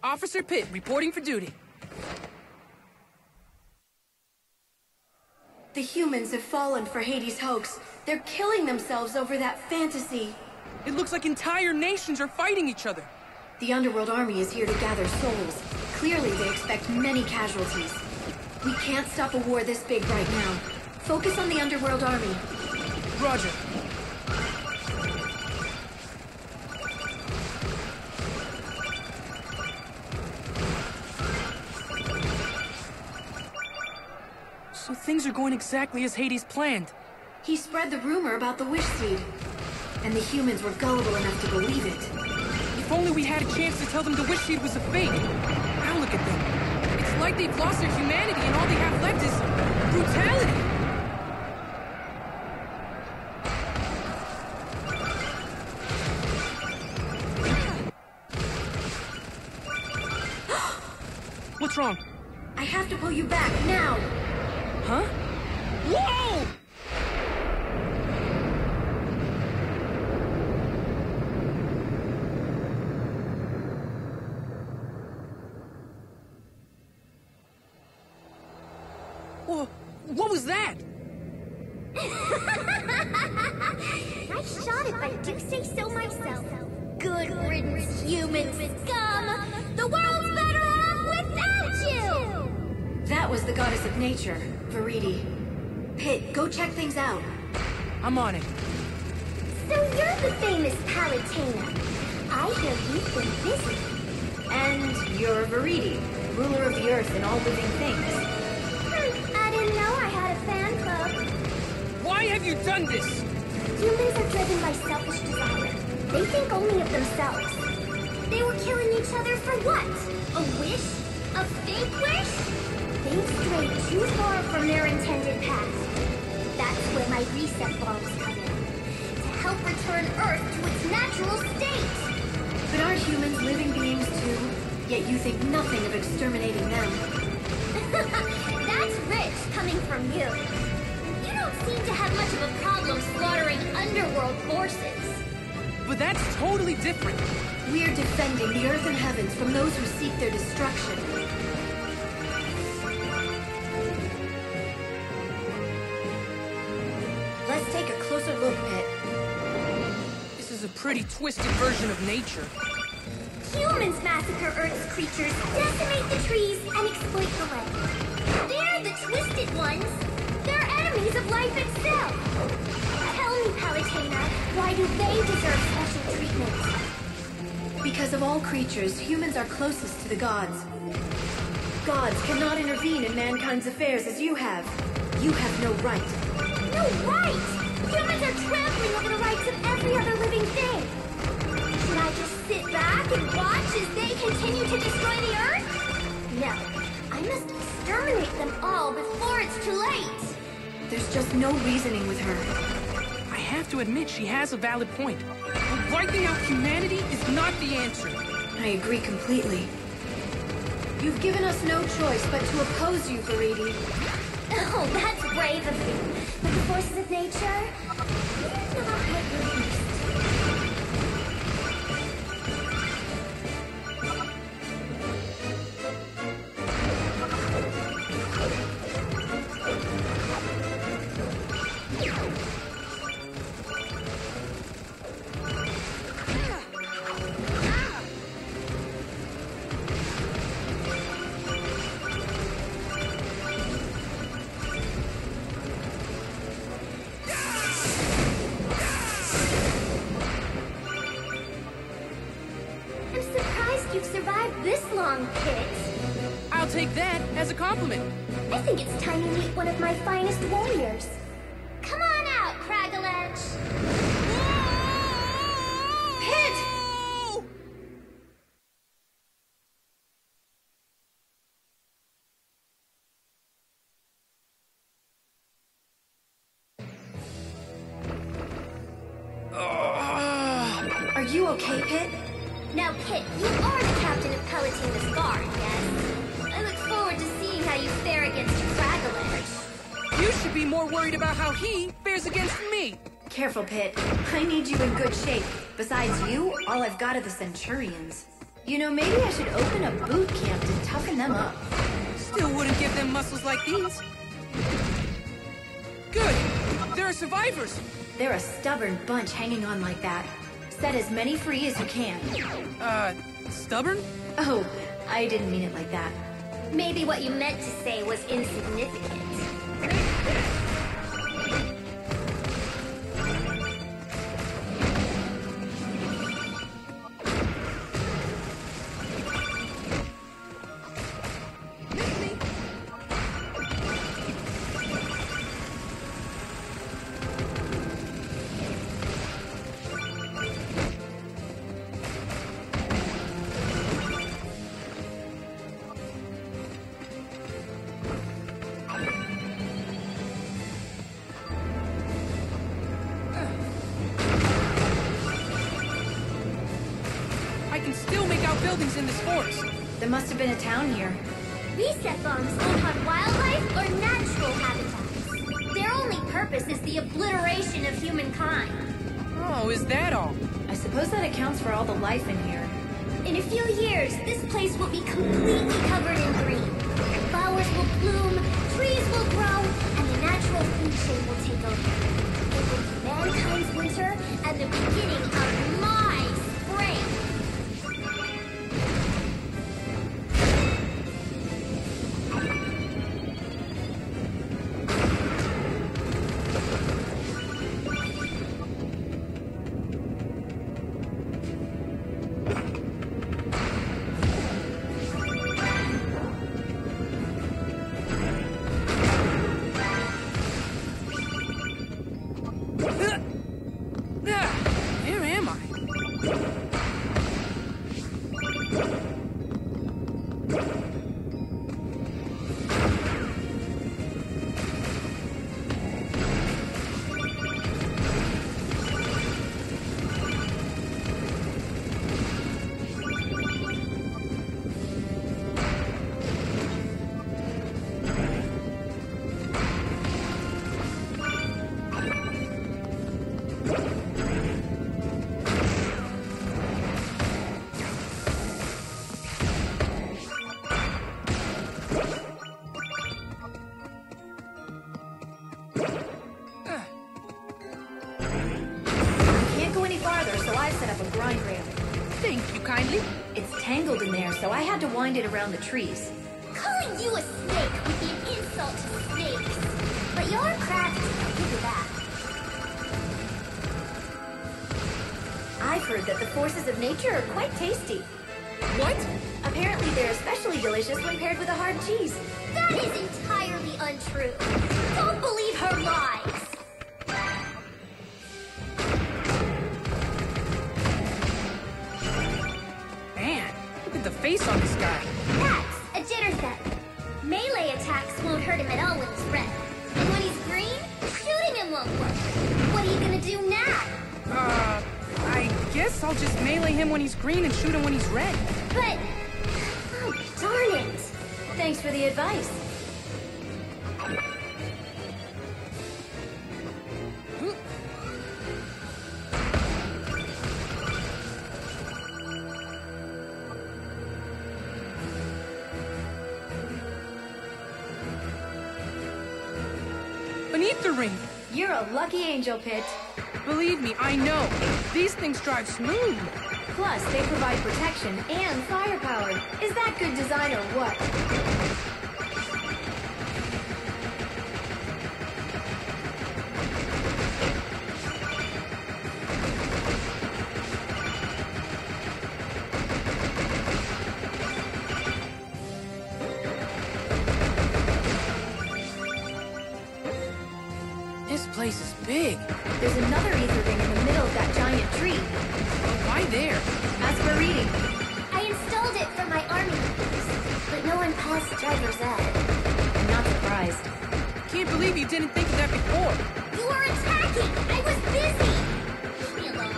Officer Pitt, reporting for duty. The humans have fallen for Hades' hoax. They're killing themselves over that fantasy. It looks like entire nations are fighting each other. The Underworld Army is here to gather souls. Clearly, they expect many casualties. We can't stop a war this big right now. Focus on the Underworld Army. Roger. So things are going exactly as Hades planned. He spread the rumor about the Wish Seed. And the humans were gullible enough to believe it. If only we had a chance to tell them the Wish Seed was a fake. Now look at them. It's like they've lost their humanity and all they have left is brutality. What's wrong? I have to pull you back, now! Huh? Whoa! What was that? Nice shot if I do say so myself. Good riddance, human scum! The world's better off without you! That was the goddess of nature, Viridi. Pitt, go check things out. I'm on it. So you're the famous Palutena. I hear you've been busy. And you're Viridi, ruler of the earth and all living things. I didn't know I had a fan club. Why have you done this? Humans are driven by selfish desire. They think only of themselves. They were killing each other for what? A wish? A fake wish? They've strayed too far from their intended path. That's where my reset bombs come in. To help return Earth to its natural state. But aren't humans living beings too? Yet you think nothing of exterminating them. That's rich coming from you. You don't seem to have much of a problem slaughtering underworld forces. But that's totally different. We're defending the earth and heavens from those who seek their destruction. Let's take a closer look, Pitt. This is a pretty twisted version of nature. Humans massacre Earth's creatures, decimate the trees, and exploit the land. They're the twisted ones. They're enemies of life itself. Tell me, Palutena, why do they deserve special treatment? Because of all creatures, humans are closest to the gods. Gods cannot intervene in mankind's affairs as you have. You have no right. No right! Humans are trampling over the rights of every other living thing. Should I just sit back and watch as they continue to destroy the Earth? No. I must exterminate them all before it's too late. There's just no reasoning with her. I have to admit she has a valid point. But wiping out humanity is not the answer. I agree completely. You've given us no choice but to oppose you, Viridi. Oh, that's brave of you. But the forces of nature, they're not what you're used to. You've survived this long, Kit. I'll take that as a compliment. I think it's time you meet one of my finest warriors. Come on out, Cragaledge. Pit! Are you okay, Pit? Now, Kit, you are the captain of Palutena's guard, yes? I look forward to seeing how you fare against Cragaledge. You should be more worried about how he fares against me. Careful, Pit. I need you in good shape. Besides you, all I've got are the Centurions. You know, maybe I should open a boot camp to toughen them up. Still wouldn't give them muscles like these. Good! There are survivors! They're a stubborn bunch hanging on like that. Set as many free as you can. Stubborn? Oh, I didn't mean it like that. Maybe what you meant to say was insignificant. Buildings in this forest. There must have been a town here. Reset bombs work on wildlife or natural habitats. Their only purpose is the obliteration of humankind. Oh, is that all? I suppose that accounts for all the life in here. In a few years, this place will be completely covered in green. Flowers will bloom, trees will grow, and the natural food chain will take over. It will be mankind's winter and the beginning of my spring. Tangled in there, so I had to wind it around the trees. Calling you a snake would be an insult to snakes. But you're crafty, I'll give you that. I've heard that the forces of nature are quite tasty. What? Apparently they're especially delicious when paired with a hard cheese. That is entirely untrue. Don't believe her lies. The face on this guy. That's a jitter set. Melee attacks won't hurt him at all when he's red. And when he's green, shooting him won't work. What are you gonna do now? I guess I'll just melee him when he's green and shoot him when he's red. But... oh, darn it. Thanks for the advice. Beneath the ring. You're a lucky angel, Pit. Believe me, I know. These things drive smooth. Plus, they provide protection and firepower. Is that good design or what? This place is big. There's another ether ring in the middle of that giant tree. Why there? Ask Viridi. I installed it for my army members, but no one passed driver's ed. I'm not surprised. Can't believe you didn't think of that before. You were attacking! I was busy! Leave me alone.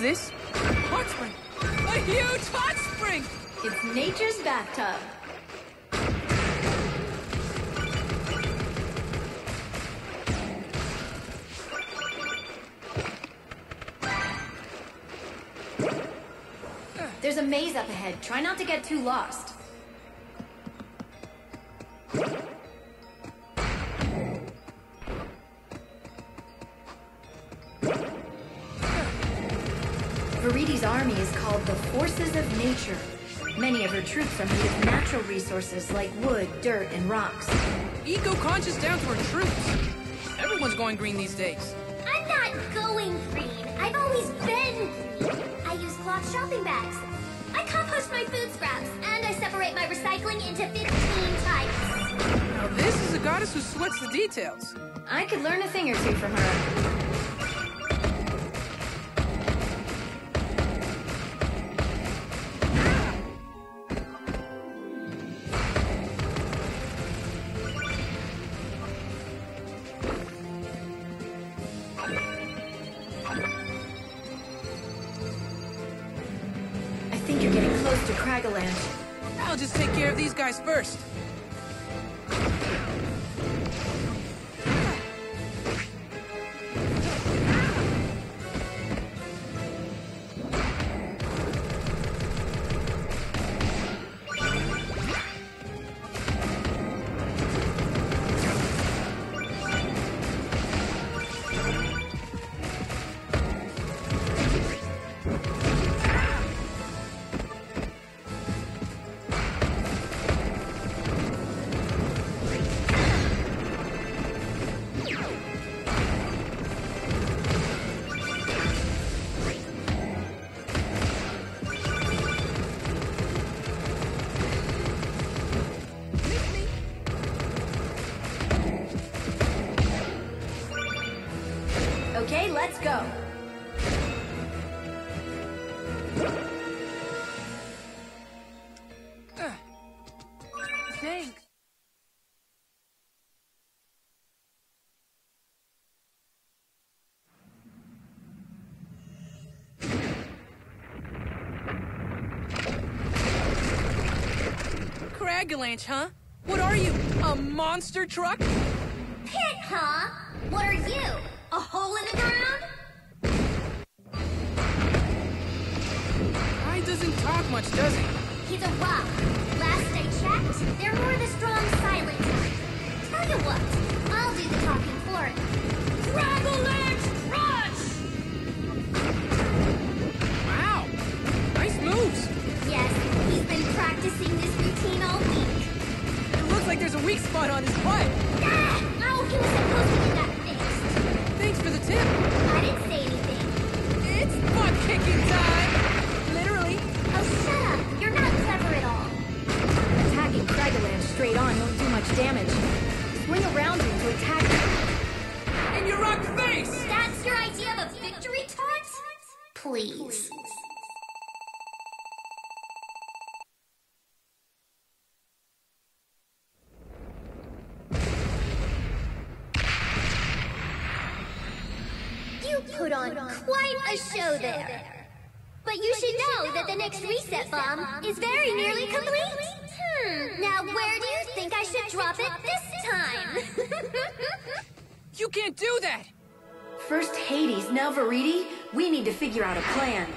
this? Hot spring! A huge hot spring! It's nature's bathtub. There's a maze up ahead. Try not to get too lost. Viridi's army is called the Forces of Nature. Many of her troops are made of natural resources like wood, dirt, and rocks. Eco-conscious down to her troops. Everyone's going green these days. I'm not going green. I've always been green. I use cloth shopping bags. I compost my food scraps, and I separate my recycling into 15 types. Now this is a goddess who sweats the details. I could learn a thing or two from her. I'll just take care of these guys first. Okay, let's go. Thanks. Cragalanche, huh? What are you? A monster truck? Pit, huh? What are you? A hole in the ground? Guy doesn't talk much, does he? He's a rock. Last I checked, they're more the strong silent type. Tell you what, I'll do the talking for him. Cragalanche Rush! Wow. Nice moves. Yes, he's been practicing this routine all week. It looks like there's a weak spot on his butt. Ah! Oh, he was supposed to get that fixed. Thanks for the tip. I didn't say anything. It's butt kicking time. Literally. Oh, shut up. You're not clever at all. Attacking Cragalanche straight on won't do much damage. Swing around him to attack him. In your rock face! That's your idea of a victory taunt? Please. You put on quite a show there. But you should know that the next reset bomb is very nearly complete. Now where do you think I should drop it this time? You can't do that! First Hades, now Viridi. We need to figure out a plan.